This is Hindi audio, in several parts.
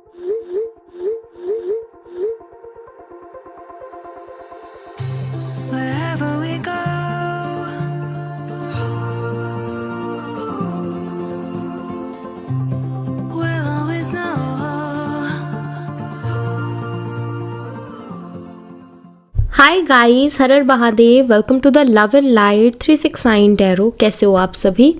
Wherever we go, we'll always know. Hi guys, Har Har Mahadev. Welcome to the love and light 369 tarot. कैसे हो आप सभी?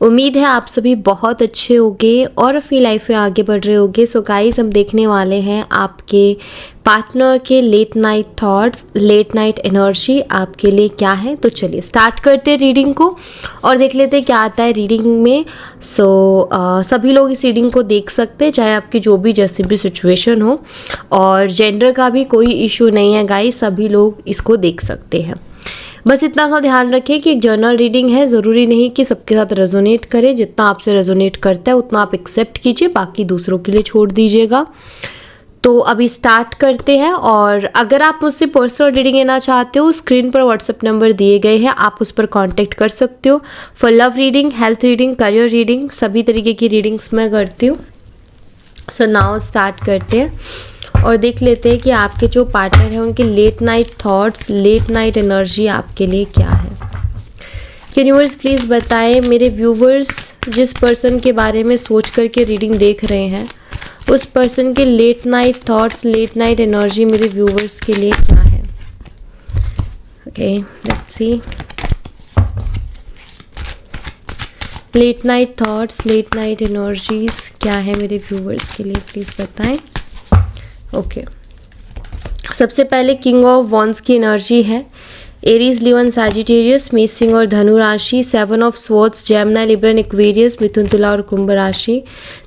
उम्मीद है आप सभी बहुत अच्छे होंगे और अपनी लाइफ में आगे बढ़ रहे होंगे। सो गाइस, हम देखने वाले हैं आपके पार्टनर के late night thoughts, late night energy आपके लिए क्या है। तो चलिए स्टार्ट करते हैं रीडिंग को और देख लेते हैं क्या आता है रीडिंग में। सभी लोग इस रीडिंग को देख सकते हैं, चाहे आपकी जो भी जैसी भी सिचुएशन हो, और जेंडर का भी कोई इशू नहीं है गाइस, सभी लोग इसको देख सकते हैं। बस इतना सा ध्यान रखें कि एक जर्नल रीडिंग है, ज़रूरी नहीं कि सबके साथ रेजोनेट करे। जितना आपसे रेजोनेट करता है उतना आप एक्सेप्ट कीजिए, बाकी दूसरों के लिए छोड़ दीजिएगा। तो अभी स्टार्ट करते हैं। और अगर आप मुझसे पर्सनल रीडिंग लेना चाहते हो, स्क्रीन पर व्हाट्सएप नंबर दिए गए हैं, आप उस पर कांटेक्ट कर सकते हो। For love reading, health reading, career reading, सभी तरीके की रीडिंग्स मैं करती हूँ। सो नाउ स्टार्ट करते हैं और देख लेते हैं कि आपके जो पार्टनर हैं उनके late night thoughts, late night energy आपके लिए क्या है। यूनिवर्स प्लीज़ बताएं मेरे व्यूवर्स जिस पर्सन के बारे में सोच करके रीडिंग देख रहे हैं, उस पर्सन के late night thoughts, late night energy मेरे व्यूवर्स के लिए क्या है। Okay, let's see. Late night thoughts, late night energies क्या है मेरे व्यूवर्स के लिए, प्लीज़ बताएं। ओके, सबसे पहले किंग ऑफ वॉन्ड्स की एनर्जी है। एरीज, लिवन, सैजिटेरियस, मेष, सिंह और धनु राशि। 7 of swords, Gemini, Libra, Aquarius, मिथुन, तुला और कुंभ राशि।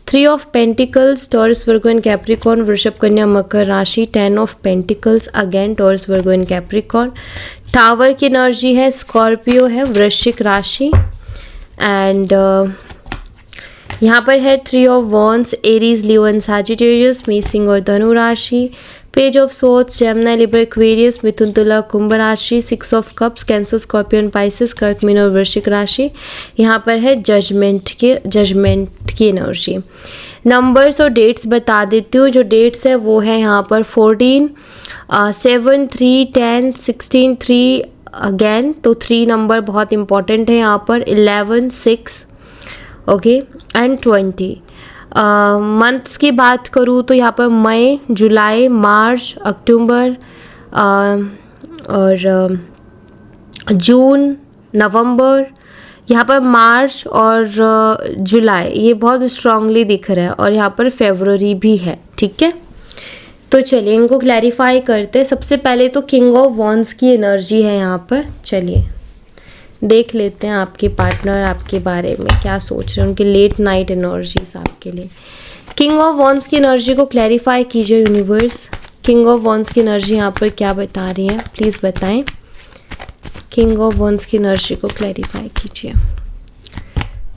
3 of pentacles, Taurus, Virgo and Capricorn, वृषभ, कन्या, मकर राशि। 10 of pentacles, again Taurus, Virgo and Capricorn. Tower की एनर्जी है, स्कॉर्पियो है, वृश्चिक राशि। एंड यहाँ पर है 3 of wands, Aries, Leo, Sagittarius, मेष, सिंह और धनु राशि। Page of swords, Gemini, Libra, Aquarius, मिथुन, तुला, कुंभ राशि। 6 of cups, Cancer, Scorpion, Pisces, कर्क, मीन और वृश्चिक राशि। यहाँ पर है जजमेंट की एनर्जी। नंबर्स और डेट्स बता देती हूँ। जो डेट्स है वो है यहाँ पर 14, 7, 3, 10, 16, 3 अगेन, तो 3 नंबर बहुत इंपॉर्टेंट है यहाँ पर। 11, 6 ओके एंड 20। मंथ्स की बात करूँ तो यहाँ पर मई, जुलाई, मार्च, अक्टूबर और जून, नवंबर, यहाँ पर मार्च और जुलाई ये बहुत स्ट्रांगली दिख रहा है, और यहाँ पर फरवरी भी है। ठीक है, तो चलिए इनको क्लैरिफाई करते हैं। सबसे पहले तो किंग ऑफ वॉन्ड्स की एनर्जी है यहाँ पर। चलिए देख लेते हैं आपके पार्टनर आपके बारे में क्या सोच रहे हैं, उनके लेट नाइट एनर्जीज आपके लिए। किंग ऑफ वॉन्ड्स की एनर्जी को क्लैरिफाई कीजिए यूनिवर्स। किंग ऑफ वॉन्ड्स की एनर्जी यहाँ पर क्या बता रही है, प्लीज़ बताएं। किंग ऑफ वॉन्ड्स की एनर्जी को क्लैरिफाई कीजिए।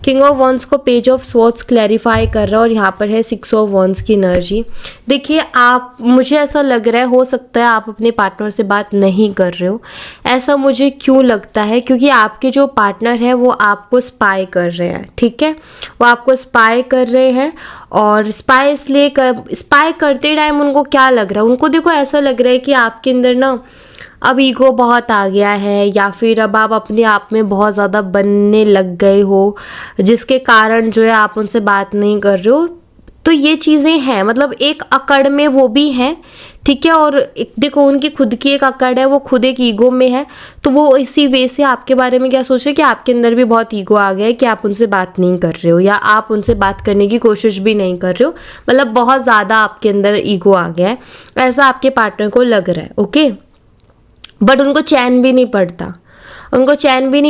किंग ऑफ वॉन्ड्स को पेज ऑफ स्वॉर्ड्स क्लैरिफाई कर रहा है, और यहाँ पर है 6 ऑफ वॉन्ड्स की एनर्जी। देखिए, आप, मुझे ऐसा लग रहा है, हो सकता है आप अपने पार्टनर से बात नहीं कर रहे हो। ऐसा मुझे क्यों लगता है, क्योंकि आपके जो पार्टनर है वो आपको स्पाई कर रहे हैं। ठीक है, वो आपको स्पाई कर रहे हैं, और स्पाई करते टाइम उनको क्या लग रहा है, उनको देखो ऐसा लग रहा है कि आपके अंदर ना अब ईगो बहुत आ गया है, या फिर अब आप अपने आप में बहुत ज़्यादा बनने लग गए हो, जिसके कारण जो है आप उनसे बात नहीं कर रहे हो। तो ये चीज़ें हैं, मतलब एक अकड़ में वो भी हैं। ठीक है, और देखो उनकी खुद की एक अकड़ है, वो खुद एक ईगो में है, तो वो इसी वे से आपके बारे में क्या सोच रहे हैं कि आपके अंदर भी बहुत ईगो आ गया है कि आप उनसे बात नहीं कर रहे हो, या आप उनसे बात करने की कोशिश भी नहीं कर रहे हो। मतलब बहुत ज़्यादा आपके अंदर ईगो आ गया है, ऐसा आपके पार्टनर को लग रहा है। ओके, बट उनको चैन भी नहीं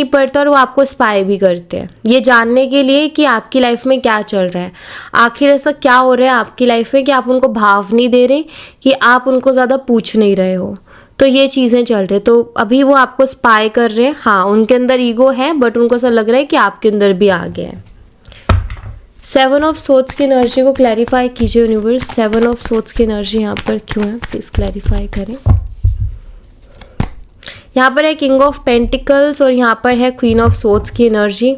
पड़ता, और वो आपको स्पाई भी करते हैं, ये जानने के लिए कि आपकी लाइफ में क्या चल रहा है। आखिर ऐसा क्या हो रहा है आपकी लाइफ में कि आप उनको भाव नहीं दे रहे, कि आप उनको ज़्यादा पूछ नहीं रहे हो। तो ये चीज़ें चल रही है, तो अभी वो आपको स्पाई कर रहे हैं। हाँ, उनके अंदर ईगो है, बट उनको ऐसा लग रहा है कि आपके अंदर भी आ गया है। 7 ऑफ सोर्ड्स की एनर्जी को क्लैरिफाई कीजिए यूनिवर्स। 7 ऑफ सोर्ड्स की एनर्जी यहाँ पर क्यों है, प्लीज़ क्लैरिफाई करें। यहाँ पर है किंग ऑफ पेंटिकल्स, और यहाँ पर है क्वीन ऑफ सोर्ड्स की एनर्जी।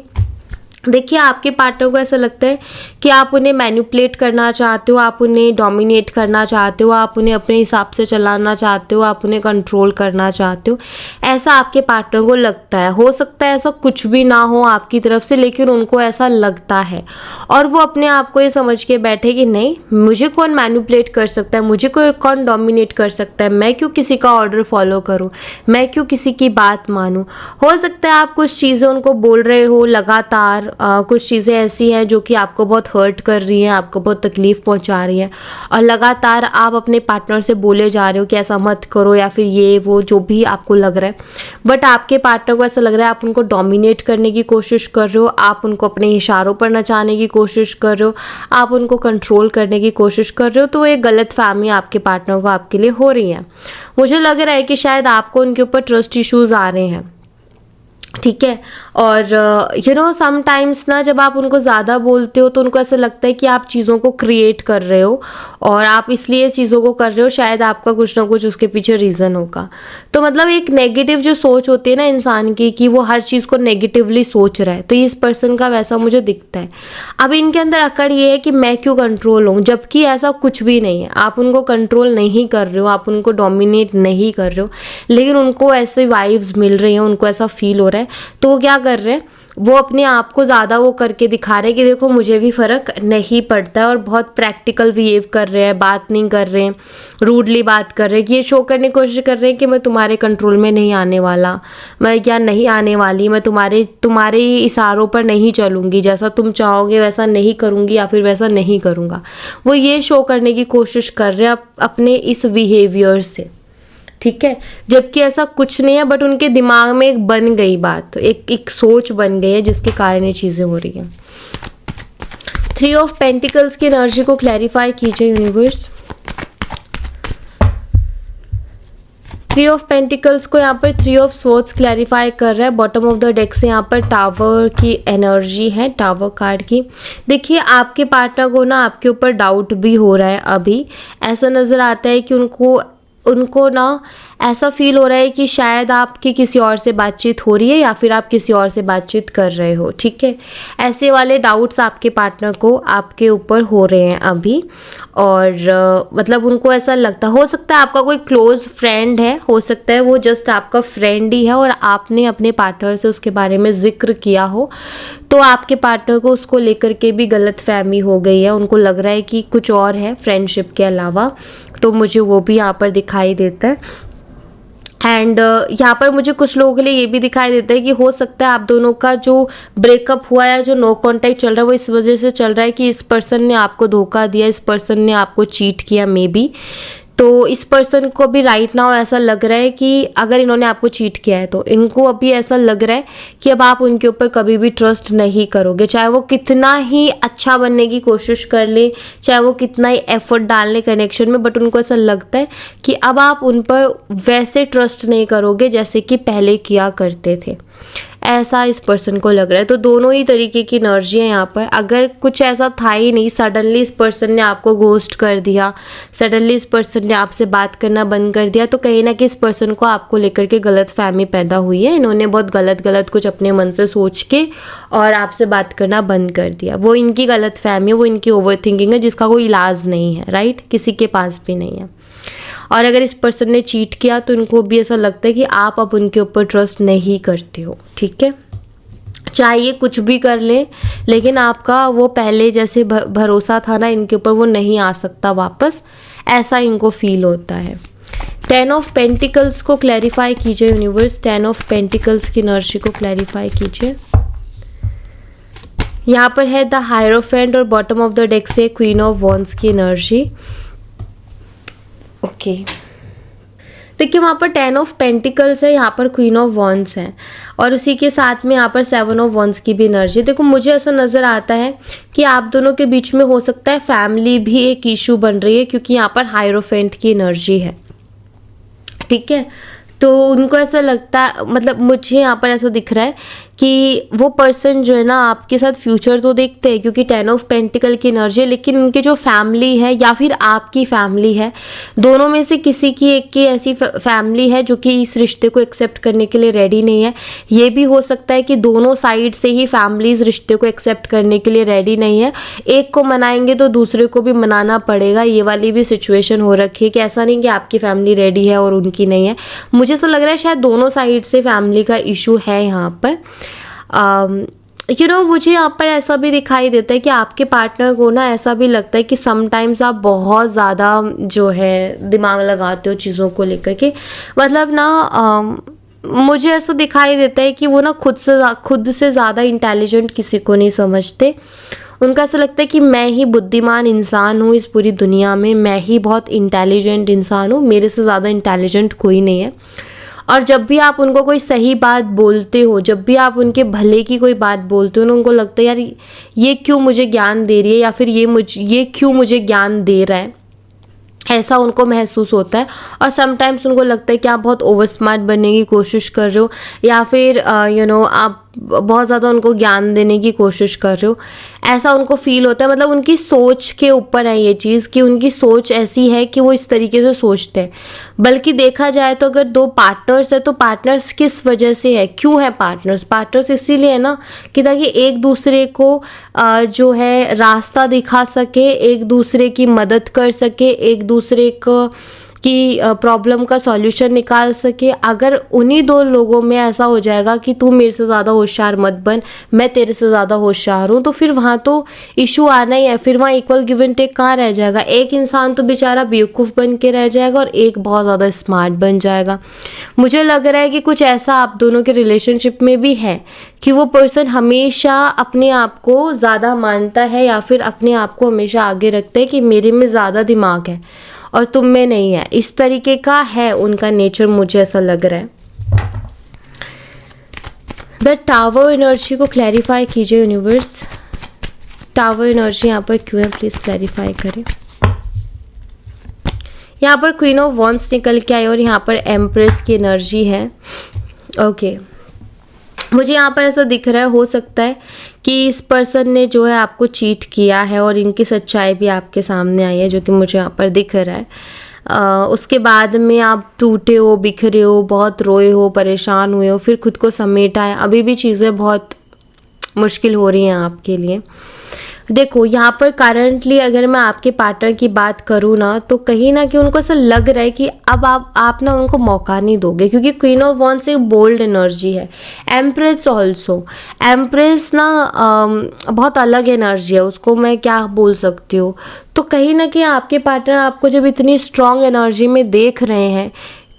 देखिए आपके पार्टनर को ऐसा लगता है कि आप उन्हें मैनिपुलेट करना चाहते हो, आप उन्हें डोमिनेट करना चाहते हो, आप उन्हें अपने हिसाब से चलाना चाहते हो, आप उन्हें कंट्रोल करना चाहते हो, ऐसा आपके पार्टनर को लगता है। हो सकता है ऐसा कुछ भी ना हो आपकी तरफ से, लेकिन उनको ऐसा लगता है और वो अपने आप को ये समझ के बैठे कि नहीं, मुझे कौन मैनिपुलेट कर सकता है, मुझे कौन डोमिनेट कर सकता है, मैं क्यों किसी का ऑर्डर फॉलो करूँ, मैं क्यों किसी की बात मानूँ। हो सकता है आप कुछ चीज़ें उनको बोल रहे हो लगातार, कुछ चीज़ें ऐसी हैं जो कि आपको बहुत हर्ट कर रही हैं, आपको बहुत तकलीफ़ पहुंचा रही हैं और लगातार आप अपने पार्टनर से बोले जा रहे हो कि ऐसा मत करो या फिर ये वो जो भी आपको लग रहा है, बट आपके पार्टनर को ऐसा लग रहा है आप उनको डोमिनेट करने की कोशिश कर रहे हो, आप उनको अपने इशारों पर नचाने की कोशिश कर रहे हो, आप उनको कंट्रोल करने की कोशिश कर रहे हो। तो ये गलत फहमी आपके पार्टनर को आपके लिए हो रही है। मुझे लग रहा है कि शायद आपको उनके ऊपर ट्रस्ट इश्यूज़ आ रहे हैं, ठीक है। और समटाइम्स ना जब आप उनको ज़्यादा बोलते हो तो उनको ऐसा लगता है कि आप चीज़ों को क्रिएट कर रहे हो और आप इसलिए चीज़ों को कर रहे हो, शायद आपका कुछ ना कुछ उसके पीछे रीज़न होगा। तो मतलब एक नेगेटिव जो सोच होती है ना इंसान की, कि वो हर चीज़ को नेगेटिवली सोच रहा है, तो इस पर्सन का वैसा मुझे दिखता है। अब इनके अंदर अकड़ ये है कि मैं क्यों कंट्रोल हूँ, जबकि ऐसा कुछ भी नहीं है। आप उनको कंट्रोल नहीं कर रहे हो, आप उनको डोमिनेट नहीं कर रहे हो, लेकिन उनको ऐसे वाइब्स मिल रही हैं, उनको ऐसा फील हो रहा है। तो वो क्या कर रहे हैं, वो अपने आप को ज़्यादा वो करके दिखा रहे हैं कि देखो मुझे भी फ़र्क नहीं पड़ता है, और बहुत प्रैक्टिकल बिहेव कर रहे हैं, बात नहीं कर रहे हैं, रूडली बात कर रहे हैं, कि ये शो करने की कोशिश कर रहे हैं कि मैं तुम्हारे कंट्रोल में नहीं आने वाला, मैं क्या नहीं आने वाली, मैं तुम्हारे इशारों पर नहीं चलूँगी, जैसा तुम चाहोगे वैसा नहीं करूँगी या फिर वैसा नहीं करूँगा। वो ये शो करने की कोशिश कर रहे हैं अपने इस बिहेवियर से, ठीक है। जबकि ऐसा कुछ नहीं है, बट उनके दिमाग में एक बन गई बात, एक सोच बन गई है जिसके कारण ये चीज़ें हो रही हैं। 3 ऑफ पेंटिकल्स की एनर्जी को क्लैरिफाई कीजिए यूनिवर्स। 3 ऑफ पेंटिकल्स को यहाँ पर 3 ऑफ स्वॉर्ड्स क्लैरिफाई कर रहा है। बॉटम ऑफ द डेक से यहाँ पर टावर की एनर्जी है, टावर कार्ड की। देखिए आपके पार्टनर को ना आपके ऊपर डाउट भी हो रहा है। अभी ऐसा नज़र आता है कि उनको ना ऐसा फील हो रहा है कि शायद आपकी किसी और से बातचीत हो रही है या फिर आप किसी और से बातचीत कर रहे हो, ठीक है। ऐसे वाले डाउट्स आपके पार्टनर को आपके ऊपर हो रहे हैं अभी, और मतलब उनको ऐसा लगता, हो सकता है आपका कोई क्लोज फ्रेंड है, हो सकता है वो जस्ट आपका फ्रेंड ही है और आपने अपने पार्टनर से उसके बारे में जिक्र किया हो, तो आपके पार्टनर को उसको लेकर के भी गलत फहमी हो गई है। उनको लग रहा है कि कुछ और है फ्रेंडशिप के अलावा, तो मुझे वो भी यहाँ पर दिखाई देता है। एंड यहाँ पर मुझे कुछ लोगों के लिए ये भी दिखाई देता है कि हो सकता है आप दोनों का जो ब्रेकअप हुआ है, जो नो कांटेक्ट चल रहा है, वो इस वजह से चल रहा है कि इस पर्सन ने आपको धोखा दिया, इस पर्सन ने आपको चीट किया मे बी। तो इस पर्सन को भी राइट नाउ ऐसा लग रहा है कि अगर इन्होंने आपको चीट किया है तो इनको अभी ऐसा लग रहा है कि अब आप उनके ऊपर कभी भी ट्रस्ट नहीं करोगे, चाहे वो कितना ही अच्छा बनने की कोशिश कर ले, चाहे वो कितना ही एफर्ट डालने कनेक्शन में, बट उनको ऐसा लगता है कि अब आप उन पर वैसे ट्रस्ट नहीं करोगे जैसे कि पहले किया करते थे। ऐसा इस पर्सन को लग रहा है। तो दोनों ही तरीके की एनर्जी है यहाँ पर। अगर कुछ ऐसा था ही नहीं, सडनली इस पर्सन ने आपको घोस्ट कर दिया, सडनली इस पर्सन ने आपसे बात करना बंद कर दिया, तो कहीं ना कहीं इस पर्सन को आपको लेकर के गलत फहमी पैदा हुई है। इन्होंने बहुत गलत कुछ अपने मन से सोच के और आपसे बात करना बंद कर दिया। वो इनकी गलत फहमी है, वो इनकी ओवर थिंकिंग है जिसका कोई इलाज नहीं है, राइट, किसी के पास भी नहीं है। और अगर इस पर्सन ने चीट किया तो इनको भी ऐसा लगता है कि आप अब उनके ऊपर ट्रस्ट नहीं करते हो, ठीक है। चाहे ये कुछ भी कर ले, लेकिन आपका वो पहले जैसे भरोसा था ना इनके ऊपर, वो नहीं आ सकता वापस, ऐसा इनको फील होता है। 10 ऑफ पेंटिकल्स को क्लैरिफाई कीजिए यूनिवर्स। 10 ऑफ पेंटिकल्स की एनर्जी को क्लैरिफाई कीजिए। यहाँ पर है द हायरोफेंट और बॉटम ऑफ द डेक से क्वीन ऑफ वॉन्ड्स की एनर्जी। ओके, देखिए वहाँ पर 10 ऑफ पेंटिकल्स है, यहाँ पर क्वीन ऑफ वॉन्ड्स है, और उसी के साथ में यहाँ पर 7 ऑफ वॉन्ड्स की भी एनर्जी। देखो मुझे ऐसा नज़र आता है कि आप दोनों के बीच में हो सकता है फैमिली भी एक इशू बन रही है, क्योंकि यहाँ पर हायरोफेंट की एनर्जी है, ठीक है। तो उनको ऐसा लगता है, मतलब मुझे यहाँ पर ऐसा दिख रहा है कि वो पर्सन जो है ना आपके साथ फ्यूचर तो देखते हैं, क्योंकि 10 ऑफ पेंटिकल की एनर्जी है, लेकिन उनकी जो फैमिली है या फिर आपकी फैमिली है, दोनों में से किसी की एक की ऐसी फैमिली है जो कि इस रिश्ते को एक्सेप्ट करने के लिए रेडी नहीं है। ये भी हो सकता है कि दोनों साइड से ही फैमिलीज रिश्ते को एक्सेप्ट करने के लिए रेडी नहीं है, एक को मनाएंगे तो दूसरे को भी मनाना पड़ेगा। ये वाली भी सिचुएशन हो रखी है कि ऐसा नहीं कि आपकी फैमिली रेडी है और उनकी नहीं है। मुझे ऐसा लग रहा है शायद दोनों साइड से फैमिली का इशू है यहाँ पर। मुझे यहाँ पर ऐसा भी दिखाई देता है कि आपके पार्टनर को ना ऐसा भी लगता है कि समटाइम्स आप बहुत ज़्यादा जो है दिमाग लगाते हो चीज़ों को लेकर के, मतलब ना मुझे ऐसा दिखाई देता है कि वो ना खुद से ज़्यादा इंटेलिजेंट किसी को नहीं समझते। उनका ऐसा लगता है कि मैं ही बुद्धिमान इंसान हूँ इस पूरी दुनिया में, मैं ही बहुत इंटेलिजेंट इंसान हूँ, मेरे से ज़्यादा इंटेलिजेंट कोई नहीं है। और जब भी आप उनको कोई सही बात बोलते हो, जब भी आप उनके भले की कोई बात बोलते हो ना, उनको लगता है यार ये क्यों मुझे ज्ञान दे रही है, या फिर ये क्यों मुझे ज्ञान दे रहा है, ऐसा उनको महसूस होता है। और समटाइम्स उनको लगता है कि आप बहुत ओवर स्मार्ट बनने की कोशिश कर रहे हो, या फिर आप बहुत ज़्यादा उनको ज्ञान देने की कोशिश कर रहे हो, ऐसा उनको फील होता है। मतलब उनकी सोच के ऊपर है ये चीज़ कि उनकी सोच ऐसी है कि वो इस तरीके से सोचते हैं। बल्कि देखा जाए तो अगर दो पार्टनर्स है तो पार्टनर्स किस वजह से है, क्यों है पार्टनर्स इसीलिए है ना कि ताकि एक दूसरे को जो है रास्ता दिखा सके, एक दूसरे की मदद कर सके, एक दूसरे को की प्रॉब्लम का सॉल्यूशन निकाल सके। अगर उन्हीं दो लोगों में ऐसा हो जाएगा कि तू मेरे से ज़्यादा होशियार मत बन, मैं तेरे से ज़्यादा होशियार हूँ, तो फिर वहाँ तो इशू आना ही है। फिर वहाँ इक्वल गिव एंड टेक कहाँ रह जाएगा, एक इंसान तो बेचारा बेवकूफ़ बन के रह जाएगा और एक बहुत ज़्यादा स्मार्ट बन जाएगा। मुझे लग रहा है कि कुछ ऐसा आप दोनों के रिलेशनशिप में भी है कि वो पर्सन हमेशा अपने आप को ज़्यादा मानता है या फिर अपने आप को हमेशा आगे रखता है कि मेरे में ज़्यादा दिमाग है और तुम में नहीं है। इस तरीके का है उनका नेचर, मुझे ऐसा लग रहा है। द टावर एनर्जी को क्लैरिफाई कीजिए यूनिवर्स। टावर एनर्जी यहाँ पर क्यों है, प्लीज क्लैरिफाई करें। यहाँ पर क्वीन ऑफ वॉन्ड्स निकल के आई और यहाँ पर एम्प्रेस की एनर्जी है। ओके, मुझे यहाँ पर ऐसा दिख रहा है, हो सकता है कि इस पर्सन ने जो है आपको चीट किया है और इनकी सच्चाई भी आपके सामने आई है, जो कि मुझे यहाँ पर दिख रहा है। उसके बाद में आप टूटे हो, बिखरे हो, बहुत रोए हो, परेशान हुए हो, फिर खुद को समेटा है। अभी भी चीज़ें बहुत मुश्किल हो रही हैं आपके लिए। देखो यहाँ पर करंटली अगर मैं आपके पार्टनर की बात करूँ ना, तो कहीं ना कहीं उनको ऐसा लग रहा है कि अब आप ना उनको मौका नहीं दोगे, क्योंकि क्वीन ऑफ वॉन्ड्स एक बोल्ड एनर्जी है। एम्प्रेस ऑल्सो, एम्प्रेस ना बहुत अलग एनर्जी है, उसको मैं क्या बोल सकती हूँ। तो कहीं ना कहीं आपके पार्टनर आपको जब इतनी स्ट्रॉन्ग एनर्जी में देख रहे हैं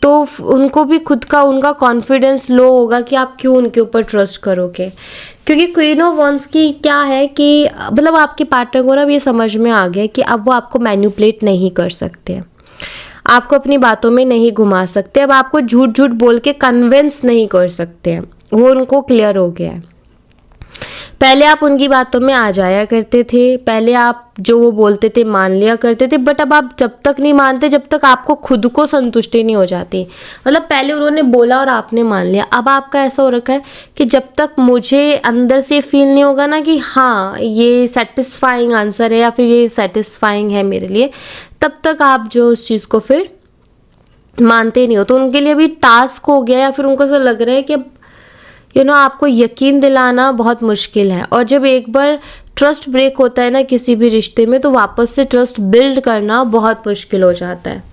तो उनको भी खुद का उनका कॉन्फिडेंस लो होगा कि आप क्यों उनके ऊपर ट्रस्ट करोगे। क्योंकि क्वीन ऑफ वॉन्ड्स की क्या है कि मतलब आपके पार्टनर को ना ये समझ में आ गया कि अब वो आपको मैनिपुलेट नहीं कर सकते हैं, आपको अपनी बातों में नहीं घुमा सकते, अब आपको झूठ झूठ बोल के कन्विंस नहीं कर सकते हैं, वो उनको क्लियर हो गया है। पहले आप उनकी बातों में आ जाया करते थे, पहले आप जो वो बोलते थे मान लिया करते थे, बट अब आप जब तक नहीं मानते जब तक आपको खुद को संतुष्टि नहीं हो जाती। मतलब पहले उन्होंने बोला और आपने मान लिया, अब आपका ऐसा हो रखा है कि जब तक मुझे अंदर से फील नहीं होगा ना कि हाँ ये सेटिस्फाइंग आंसर है या फिर ये सेटिस्फाइंग है मेरे लिए, तब तक आप जो उस चीज़ को फिर मानते नहीं हो। तो उनके लिए भी टास्क हो गया, या फिर उनको ऐसा लग रहा है कि आपको यकीन दिलाना बहुत मुश्किल है। और जब एक बार ट्रस्ट ब्रेक होता है ना किसी भी रिश्ते में, तो वापस से ट्रस्ट बिल्ड करना बहुत मुश्किल हो जाता है।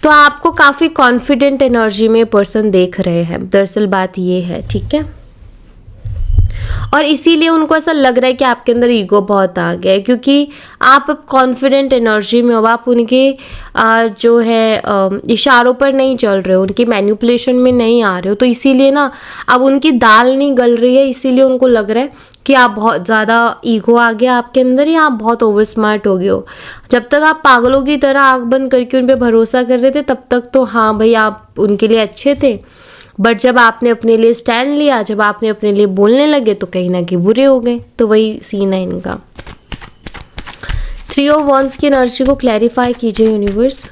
तो आपको काफ़ी कॉन्फिडेंट एनर्जी में पर्सन देख रहे हैं, दरअसल बात ये है, ठीक है। और इसीलिए उनको ऐसा लग रहा है कि आपके अंदर ईगो बहुत आ गया है, क्योंकि आप अब कॉन्फिडेंट एनर्जी में हो, आप उनके जो है इशारों पर नहीं चल रहे हो, उनकी मैनिपुलेशन में नहीं आ रहे हो। तो इसीलिए ना अब उनकी दाल नहीं गल रही है, इसीलिए उनको लग रहा है कि आप बहुत ज़्यादा ईगो आ गया आपके अंदर, या आप बहुत ओवर स्मार्ट हो गए हो। जब तक आप पागलों की तरह आँख बंद करके उन पर भरोसा कर रहे थे तब तक तो हाँ भाई आप उनके लिए अच्छे थे, बट जब आपने अपने लिए स्टैंड लिया, जब आपने अपने लिए बोलने लगे तो कहीं ना कहीं बुरे हो गए। तो वही सीन है इनका। 3 ऑफ वॉन्ड्स की एनर्जी को क्लैरिफाई कीजिए यूनिवर्स।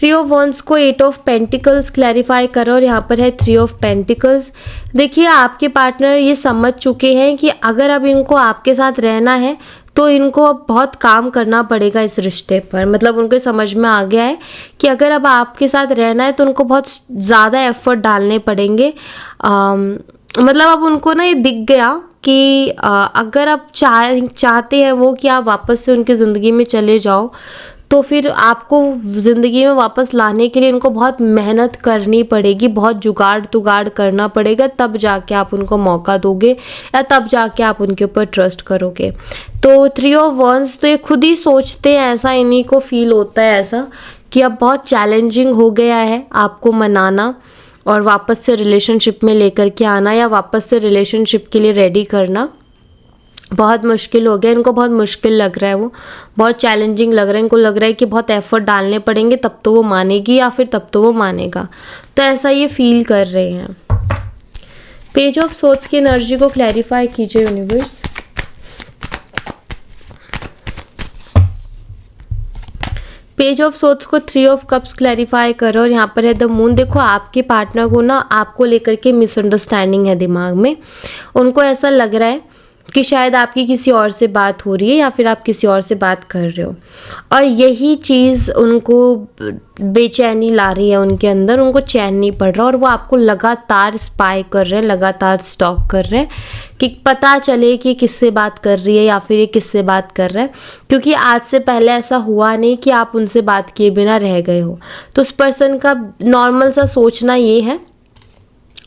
3 ऑफ वॉन्ड्स को 8 ऑफ पेंटिकल्स क्लैरिफाई करो और यहाँ पर है 3 ऑफ पेंटिकल्स। देखिए आपके पार्टनर ये समझ चुके हैं कि अगर अब इनको आपके साथ रहना है तो इनको अब बहुत काम करना पड़ेगा इस रिश्ते पर। मतलब उनको समझ में आ गया है कि अगर अब आपके साथ रहना है तो उनको बहुत ज़्यादा एफर्ट डालने पड़ेंगे। मतलब अब उनको ना ये दिख गया कि अगर आप चाहते हैं वो कि आप वापस से उनकी ज़िंदगी में चले जाओ तो फिर आपको ज़िंदगी में वापस लाने के लिए उनको बहुत मेहनत करनी पड़ेगी, बहुत जुगाड़ तुगाड़ करना पड़ेगा, तब जाके आप उनको मौका दोगे या तब जाके आप उनके ऊपर ट्रस्ट करोगे। तो 3 ऑफ वॉन्ड्स तो ये खुद ही सोचते हैं ऐसा, इन्हीं को फील होता है ऐसा कि अब बहुत चैलेंजिंग हो गया है आपको मनाना और वापस से रिलेशनशिप में लेकर के आना या वापस से रिलेशनशिप के लिए रेडी करना बहुत मुश्किल हो गया। इनको बहुत मुश्किल लग रहा है, वो बहुत चैलेंजिंग लग रहा है। इनको लग रहा है कि बहुत एफर्ट डालने पड़ेंगे तब तो वो मानेगी या फिर तब तो वो मानेगा। तो ऐसा ये फील कर रहे हैं। पेज ऑफ सोर्ड्स की एनर्जी को क्लैरिफाई कीजिए यूनिवर्स। पेज ऑफ सोर्ड्स को 3 ऑफ कप्स क्लैरिफाई करो और यहाँ पर है द मून। देखो आपके पार्टनर को ना आपको लेकर के मिसअंडरस्टैंडिंग है दिमाग में। उनको ऐसा लग रहा है कि शायद आपकी किसी और से बात हो रही है या फिर आप किसी और से बात कर रहे हो और यही चीज़ उनको बेचैनी ला रही है उनके अंदर। उनको चैन नहीं पड़ रहा और वो आपको लगातार स्पाई कर रहे हैं, लगातार स्टॉक कर रहे हैं कि पता चले कि किससे बात कर रही है या फिर ये किससे बात कर रहा है। क्योंकि आज से पहले ऐसा हुआ नहीं कि आप उनसे बात किए बिना रह गए हो। तो उस पर्सन का नॉर्मल सा सोचना ये है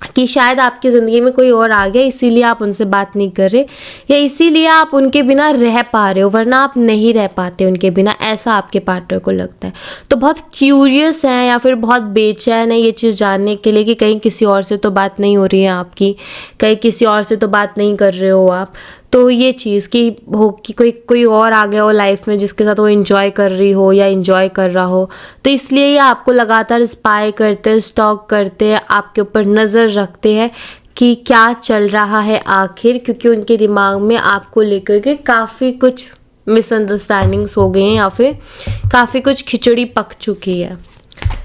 कि शायद आपकी ज़िंदगी में कोई और आ गया इसीलिए आप उनसे बात नहीं कर रहे या इसीलिए आप उनके बिना रह पा रहे हो, वरना आप नहीं रह पाते उनके बिना, ऐसा आपके पार्टनर को लगता है। तो बहुत क्यूरियस हैं या फिर बहुत बेचैन है ये चीज़ जानने के लिए कि कहीं किसी और से तो बात नहीं हो रही है आपकी, कहीं किसी और से तो बात नहीं कर रहे हो आप। तो ये चीज़ कि हो कि कोई और आ गया हो लाइफ में जिसके साथ वो इन्जॉय कर रही हो या इन्जॉय कर रहा हो, तो इसलिए ये आपको लगातार स्पाई करते हैं, स्टॉक करते हैं, आपके ऊपर नज़र रखते हैं कि क्या चल रहा है आखिर। क्योंकि उनके दिमाग में आपको लेकर के काफ़ी कुछ मिसअंडरस्टैंडिंग्स हो गए हैं या फिर काफ़ी कुछ खिचड़ी पक चुकी है।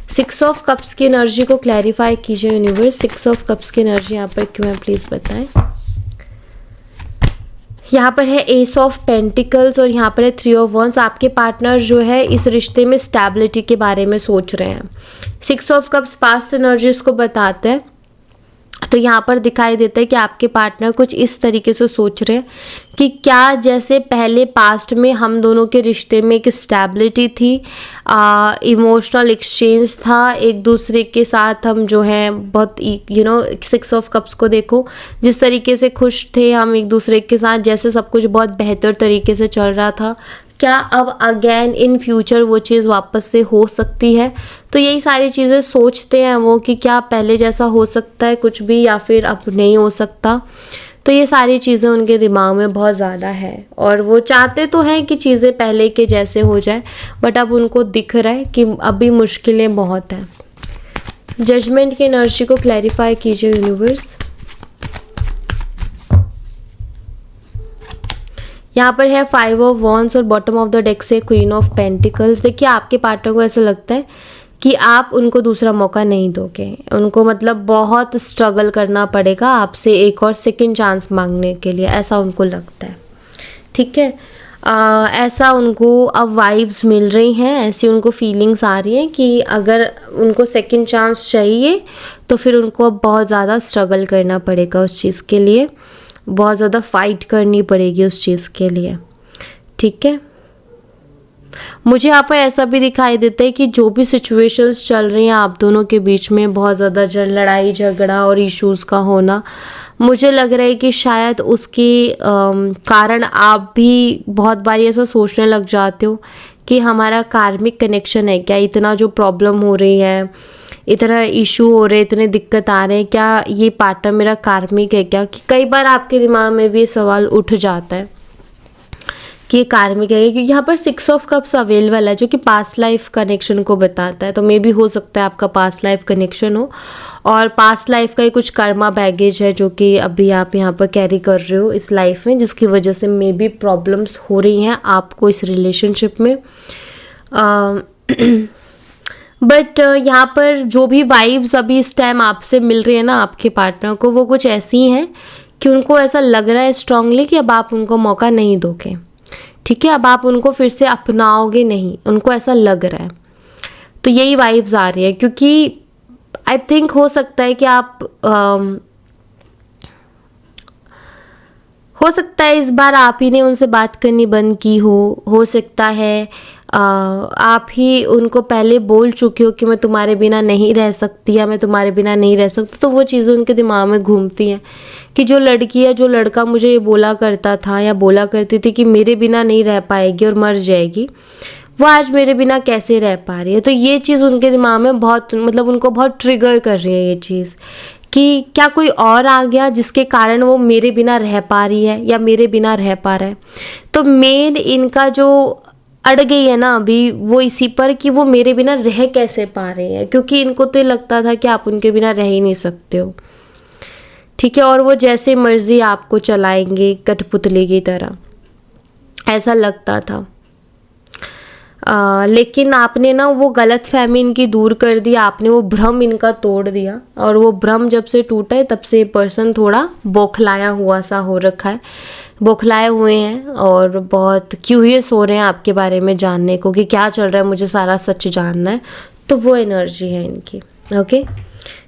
6 ऑफ कप्स की एनर्जी को क्लैरिफाई कीजिए यूनिवर्स। 6 ऑफ कप्स की एनर्जी यहाँ पर क्यों है प्लीज़ बताएं। यहाँ पर है एस ऑफ पेंटिकल्स और यहाँ पर है 3 ऑफ वॉन्ड्स। आपके पार्टनर जो है इस रिश्ते में स्टेबिलिटी के बारे में सोच रहे हैं। 6 ऑफ कप्स पास्ट एनर्जीज को बताते हैं। तो यहाँ पर दिखाई देता है कि आपके पार्टनर कुछ इस तरीके से सोच रहे हैं कि क्या जैसे पहले पास्ट में हम दोनों के रिश्ते में एक स्टेबिलिटी थी, इमोशनल एक्सचेंज था, एक दूसरे के साथ हम जो हैं बहुत 6 ऑफ कप्स को देखो जिस तरीके से खुश थे हम एक दूसरे के साथ, जैसे सब कुछ बहुत बेहतर तरीके से चल रहा था, क्या अब अगेन इन फ्यूचर वो चीज़ वापस से हो सकती है। तो यही सारी चीज़ें सोचते हैं वो कि क्या पहले जैसा हो सकता है कुछ भी या फिर अब नहीं हो सकता। तो ये सारी चीज़ें उनके दिमाग में बहुत ज़्यादा है और वो चाहते तो हैं कि चीज़ें पहले के जैसे हो जाए, बट अब उनको दिख रहा है कि अभी मुश्किलें बहुत हैं। जजमेंट की एनर्जी को क्लैरिफाई कीजिए यूनिवर्स। यहाँ पर है 5 ऑफ वॉन्ड्स और बॉटम ऑफ द डेक से क्वीन ऑफ पेंटिकल्स। देखिए आपके पार्टनर को ऐसा लगता है कि आप उनको दूसरा मौका नहीं दोगे, उनको मतलब बहुत स्ट्रगल करना पड़ेगा आपसे एक और सेकंड चांस मांगने के लिए, ऐसा उनको लगता है। ठीक है, ऐसा उनको अब वाइब्स मिल रही हैं, ऐसी उनको फीलिंग्स आ रही हैं कि अगर उनको सेकंड चांस चाहिए तो फिर उनको अब बहुत ज़्यादा स्ट्रगल करना पड़ेगा उस चीज़ के लिए, बहुत ज़्यादा फाइट करनी पड़ेगी उस चीज़ के लिए। ठीक है, मुझे यहाँ पर ऐसा भी दिखाई देता है कि जो भी सिचुएशंस चल रही हैं आप दोनों के बीच में, बहुत ज़्यादा लड़ाई झगड़ा और इश्यूज़ का होना, मुझे लग रहा है कि शायद उसके कारण आप भी बहुत बारी ऐसा सोचने लग जाते हो कि हमारा कार्मिक कनेक्शन है क्या, इतना जो प्रॉब्लम हो रही है, इतना इशू हो रहे हैं, इतने दिक्कत आ रहे हैं, क्या ये पार्टनर मेरा कार्मिक है क्या। कि कई बार आपके दिमाग में भी ये सवाल उठ जाता है कि ये कार्मिक है, क्योंकि यहाँ पर 6 ऑफ कप्स अवेलेबल है जो कि पास्ट लाइफ कनेक्शन को बताता है। तो मे भी हो सकता है आपका पास्ट लाइफ कनेक्शन हो और पास्ट लाइफ का ही कुछ कर्मा बैगेज है जो कि अभी आप यहाँ पर कैरी कर रहे हो इस लाइफ में, जिसकी वजह से मे बी प्रॉब्लम्स हो रही हैं आपको इस रिलेशनशिप में। बट यहाँ पर जो भी वाइब्स अभी इस टाइम आपसे मिल रही है ना आपके पार्टनर को, वो कुछ ऐसी हैं कि उनको ऐसा लग रहा है स्ट्रांगली कि अब आप उनको मौका नहीं दोगे, ठीक है, अब आप उनको फिर से अपनाओगे नहीं, उनको ऐसा लग रहा है। तो यही वाइब्स आ रही है, क्योंकि आई थिंक हो सकता है कि हो सकता है इस बार आप ही ने उनसे बात करनी बंद की हो सकता है आप ही उनको पहले बोल चुके हो कि मैं तुम्हारे बिना नहीं रह सकती या मैं तुम्हारे बिना नहीं रह सकती, तो वो चीज़ें उनके दिमाग में घूमती हैं कि जो लड़की या जो लड़का मुझे ये बोला करता था या बोला करती थी कि मेरे बिना नहीं रह पाएगी और मर जाएगी, वो आज मेरे बिना कैसे रह पा रही है। तो ये चीज़ उनके दिमाग में बहुत, मतलब उनको बहुत ट्रिगर कर रही है ये चीज़ कि क्या कोई और आ गया जिसके कारण वो मेरे बिना रह पा रही है या मेरे बिना रह पा रहा है। तो मेन इनका जो अड़ गई है ना अभी, वो इसी पर कि वो मेरे बिना रह कैसे पा रहे हैं, क्योंकि इनको तो लगता था कि आप उनके बिना रह ही नहीं सकते हो, ठीक है, और वो जैसे मर्जी आपको चलाएंगे कठपुतली की तरह, ऐसा लगता था। लेकिन आपने ना वो गलत फहमी इनकी दूर कर दी, आपने वो भ्रम इनका तोड़ दिया, और वो भ्रम जब से टूटा है तब से ये पर्सन थोड़ा बौखलाया हुआ सा हो रखा है, बौखलाए हुए हैं और बहुत क्यूरियस हो रहे हैं आपके बारे में जानने को कि क्या चल रहा है, मुझे सारा सच जानना है। तो वो एनर्जी है इनकी। ओके,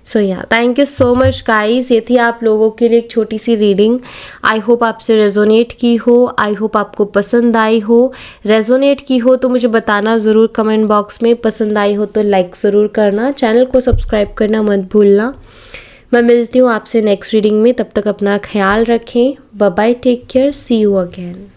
सो या thank you so much guys, ये थी आप लोगों के लिए एक छोटी सी रीडिंग। आई होप आपसे रेजोनेट की हो, आई होप आपको पसंद आई हो। रेजोनेट की हो तो मुझे बताना ज़रूर कमेंट बॉक्स में, पसंद आई हो तो लाइक ज़रूर करना, चैनल को सब्सक्राइब करना मत भूलना। मैं मिलती हूँ आपसे नेक्स्ट रीडिंग में, तब तक अपना ख्याल रखें। Bye bye, take care, see you again.